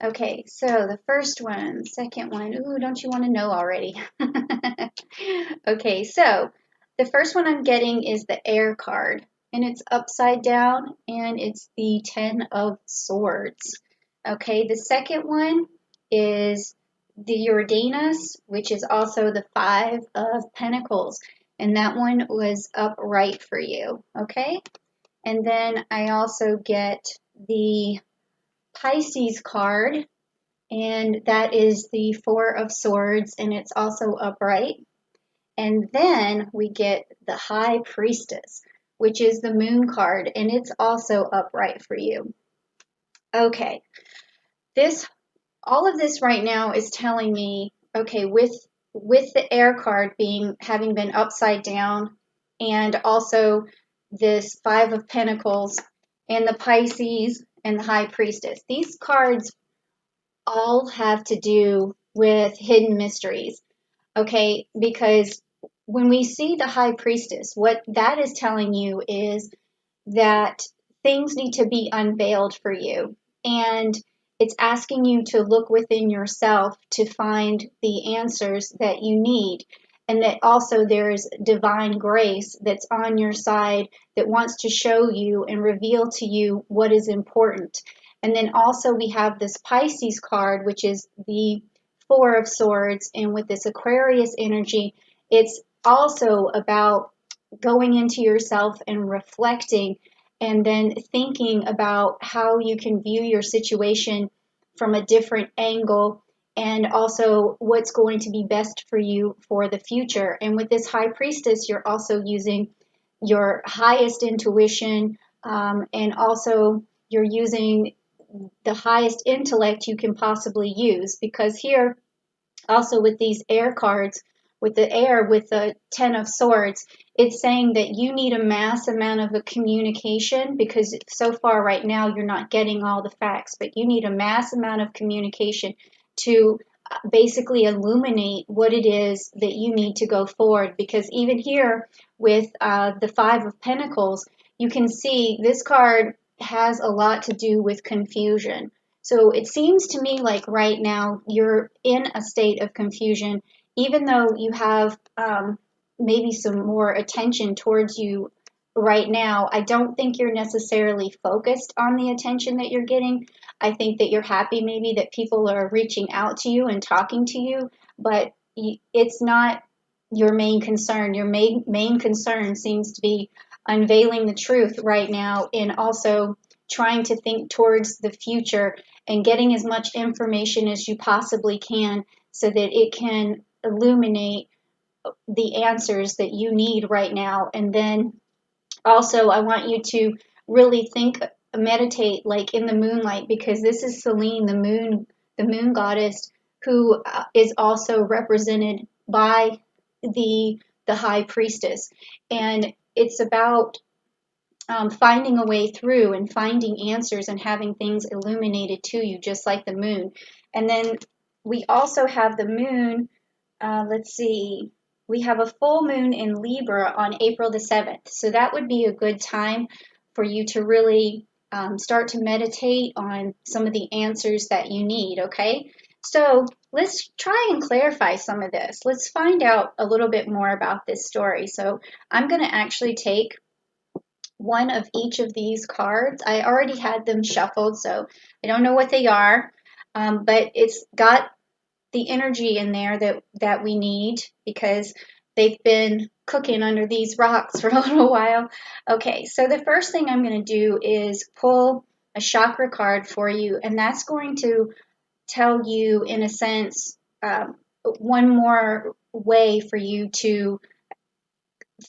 Okay, so the first one, second one, ooh, don't you want to know already? Okay, so the first one I'm getting is the air card, and it's upside down, and it's the Ten of Swords. Okay, the second one is the Uranus, which is also the Five of Pentacles, and that one was upright for you. Okay, and then I also get the Pisces card, and that is the Four of Swords, and it's also upright. And then we get the High Priestess, which is the Moon card, and it's also upright for you. Okay, this all of this right now is telling me, okay, with the air card being having been upside down, and also this Five of Pentacles and the Pisces and the High Priestess. These cards all have to do with hidden mysteries, okay? Because when we see the High Priestess, what that is telling you is that things need to be unveiled for you. And it's asking you to look within yourself to find the answers that you need. And that also there's divine grace that's on your side that wants to show you and reveal to you what is important. And then also we have this Pisces card, which is the Four of Swords. And with this Aquarius energy, it's also about going into yourself and reflecting, and then thinking about how you can view your situation from a different angle, and also what's going to be best for you for the future. And with this High Priestess, you're also using your highest intuition, and also you're using the highest intellect you can possibly use, because here also with these air cards, with the air, with the Ten of Swords, it's saying that you need a mass amount of a communication, because so far right now you're not getting all the facts, but you need a mass amount of communication to basically illuminate what it is that you need to go forward. Because even here with the Five of Pentacles, you can see this card has a lot to do with confusion. So it seems to me like right now you're in a state of confusion, even though you have maybe some more attention towards you right now. I don't think you're necessarily focused on the attention that you're getting. I think that you're happy maybe that people are reaching out to you and talking to you, but it's not your main concern. Your main concern seems to be unveiling the truth right now, and also trying to think towards the future and getting as much information as you possibly can so that it can illuminate the answers that you need right now. And then also, I want you to really think, meditate like in the moonlight, because this is Selene, the moon goddess, who is also represented by the high priestess. And it's about finding a way through and finding answers and having things illuminated to you, just like the moon. And then we also have the moon. Let's see. We have a full moon in Libra on April the 7th. So that would be a good time for you to really start to meditate on some of the answers that you need, okay? So let's try and clarify some of this. Let's find out a little bit more about this story. So I'm going to actually take one of each of these cards. I already had them shuffled, so I don't know what they are, but it's got the energy in there that we need, because they've been cooking under these rocks for a little while. Okay, so the first thing I'm going to do is pull a chakra card for you, and that's going to tell you, in a sense, one more way for you to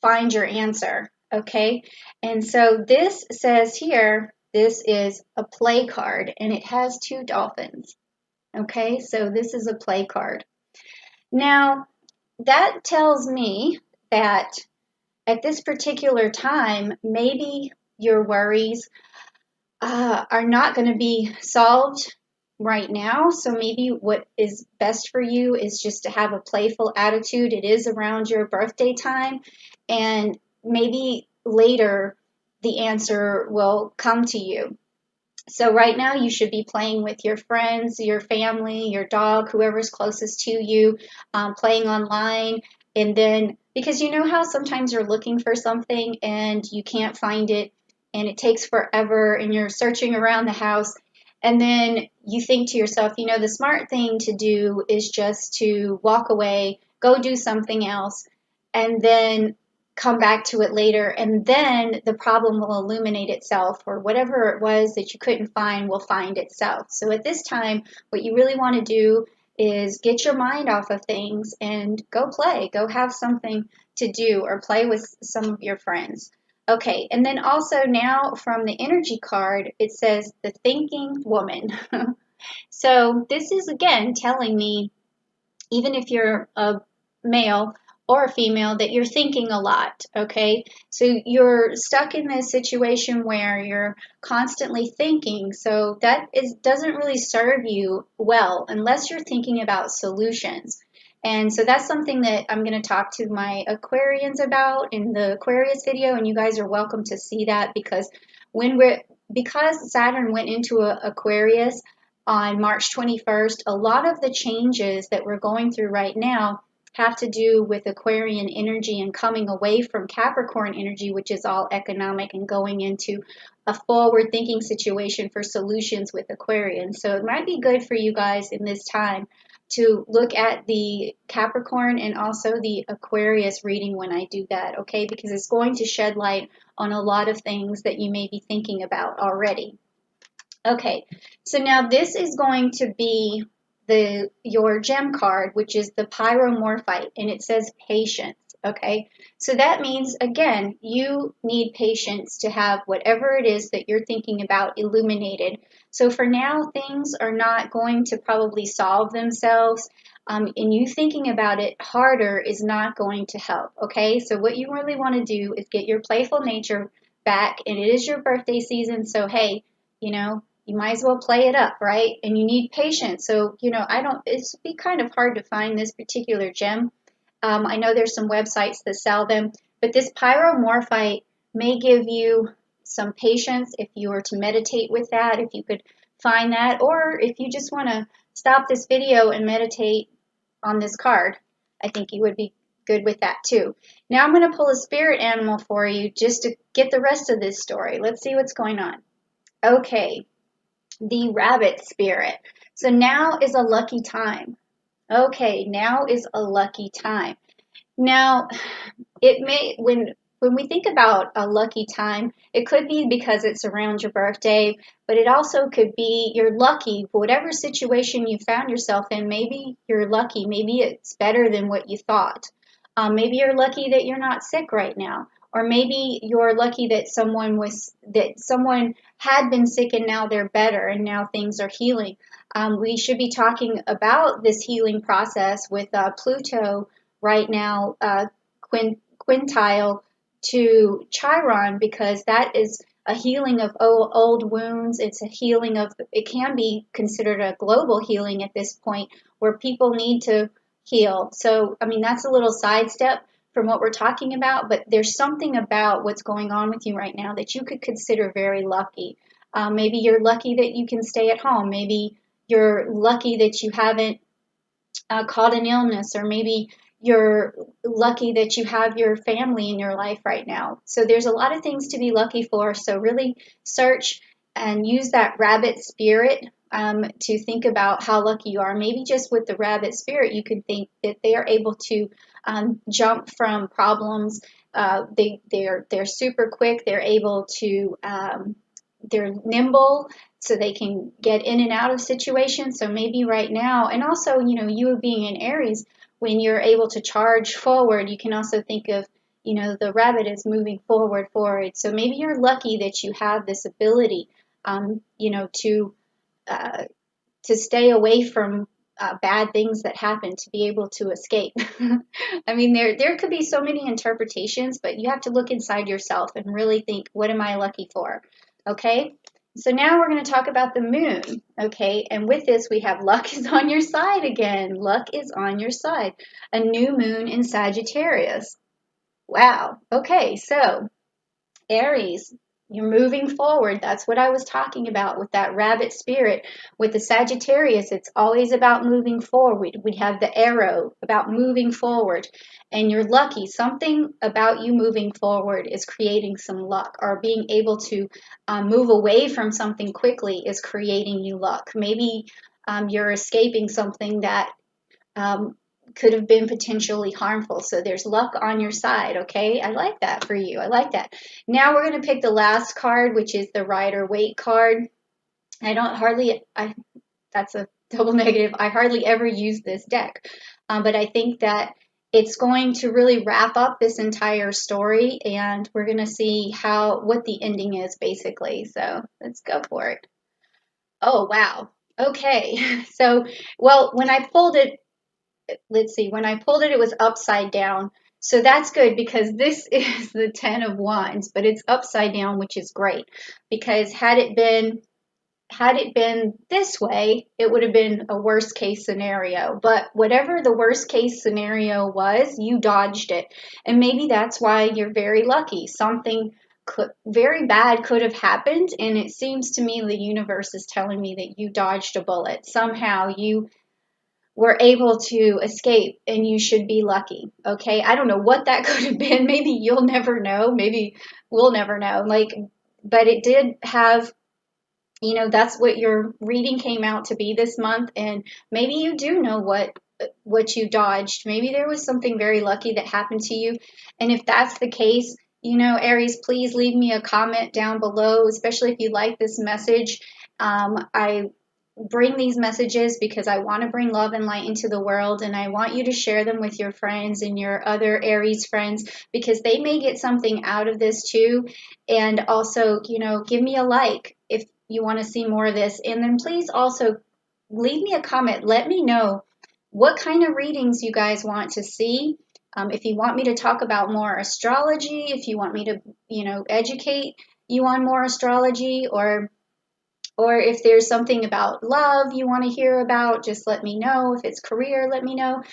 find your answer. Okay, and so this says here, this is a play card, and it has two dolphins. Okay, so this is a play card. Now, that tells me that at this particular time, maybe your worries are not going to be solved right now. So maybe what is best for you is just to have a playful attitude. It is around your birthday time, and maybe later the answer will come to you. So right now you should be playing with your friends, your family, your dog, whoever's closest to you, playing online. And then, because you know how sometimes you're looking for something and you can't find it and it takes forever and you're searching around the house. And then you think to yourself, you know, the smart thing to do is just to walk away, go do something else, and then come back to it later, and then the problem will illuminate itself, or whatever it was that you couldn't find will find itself. So at this time, what you really want to do is get your mind off of things and go play, go have something to do, or play with some of your friends. Okay, and then also now from the energy card, it says the thinking woman. So this is again telling me, even if you're a male or a female, that you're thinking a lot, okay? So you're stuck in this situation where you're constantly thinking. So that doesn't really serve you well unless you're thinking about solutions. And so that's something that I'm going to talk to my Aquarians about in the Aquarius video, and you guys are welcome to see that, because because Saturn went into Aquarius on March 21st, a lot of the changes that we're going through right now have to do with Aquarian energy and coming away from Capricorn energy, which is all economic, and going into a forward thinking situation for solutions with Aquarian. So it might be good for you guys in this time to look at the Capricorn and also the Aquarius reading when I do that, okay? Because it's going to shed light on a lot of things that you may be thinking about already. Okay, so now this is going to be your gem card, which is the pyromorphite, and it says patience. Okay, so that means, again, you need patience to have whatever it is that you're thinking about illuminated. So for now, things are not going to probably solve themselves, and you thinking about it harder is not going to help. Okay, so what you really want to do is get your playful nature back, and it is your birthday season, so hey, you know, you might as well play it up, right? And you need patience. So, you know, it's be kind of hard to find this particular gem. I know there's some websites that sell them, but this pyromorphite may give you some patience if you were to meditate with that, if you could find that, or if you just want to stop this video and meditate on this card, I think you would be good with that too. Now I'm going to pull a spirit animal for you just to get the rest of this story. Let's see what's going on. Okay, the rabbit spirit. So now is a lucky time. Okay, now is a lucky time. Now, it may when we think about a lucky time, it could be because it's around your birthday, but it also could be you're lucky for whatever situation you found yourself in. Maybe you're lucky. Maybe it's better than what you thought. Maybe you're lucky that you're not sick right now, or maybe you're lucky that someone had been sick and now they're better and now things are healing. We should be talking about this healing process with Pluto right now, quintile to Chiron, because that is a healing of old wounds. It's a healing of, it can be considered a global healing at this point, where people need to heal. So, I mean, that's a little sidestep from what we're talking about, but there's something about what's going on with you right now that you could consider very lucky. Maybe you're lucky that you can stay at home. Maybe you're lucky that you haven't caught an illness, or maybe you're lucky that you have your family in your life right now. So there's a lot of things to be lucky for. So really search and use that rabbit spirit to think about how lucky you are. Maybe just with the rabbit spirit, you can think that they are able to jump from problems. They're super quick. They're able to they're nimble, so they can get in and out of situations. So maybe right now, and also, you know, you being in Aries, when you're able to charge forward, you can also think of, you know, the rabbit is moving forward. So maybe you're lucky that you have this ability, you know, to stay away from bad things that happen, to be able to escape. I mean, there could be so many interpretations, but you have to look inside yourself and really think, what am I lucky for? Okay, so now we're going to talk about the moon. Okay, and with this we have luck is on your side again. Luck is on your side. A new moon in Sagittarius. Wow. Okay, so Aries. You're moving forward. That's what I was talking about with that rabbit spirit. With the Sagittarius, it's always about moving forward. We have the arrow about moving forward. And you're lucky. Something about you moving forward is creating some luck, or being able to move away from something quickly is creating you luck. Maybe you're escaping something that um, could have been potentially harmful. So there's luck on your side, okay? I like that for you. I like that. Now we're going to pick the last card, which is the Rider Waite card. That's a double negative. I hardly ever use this deck, but I think that it's going to really wrap up this entire story, and we're going to see what the ending is, basically. So let's go for it. Oh, wow. Okay. So, well, when I pulled it, let's see, when I pulled it, it was upside down. So that's good because this is the 10 of Wands, but it's upside down, which is great because had it been this way, it would have been a worst case scenario. But whatever the worst case scenario was, you dodged it. And maybe that's why you're very lucky. Something very bad could have happened, and it seems to me the universe is telling me that you dodged a bullet. Somehow you were able to escape, and you should be lucky. Okay, I don't know what that could have been. Maybe you'll never know. Maybe we'll never know. But it did have, that's what your reading came out to be this month. And maybe you do know what you dodged. Maybe there was something very lucky that happened to you. And if that's the case, Aries, please leave me a comment down below, especially if you like this message. I bring these messages because I want to bring love and light into the world, and I want you to share them with your friends and your other Aries friends because they may get something out of this too. And also, give me a like if you want to see more of this. And then please also leave me a comment. Let me know what kind of readings you guys want to see. If you want me to talk about more astrology, if you want me to, educate you on more astrology, or if there's something about love you want to hear about, just let me know. If it's career, let me know.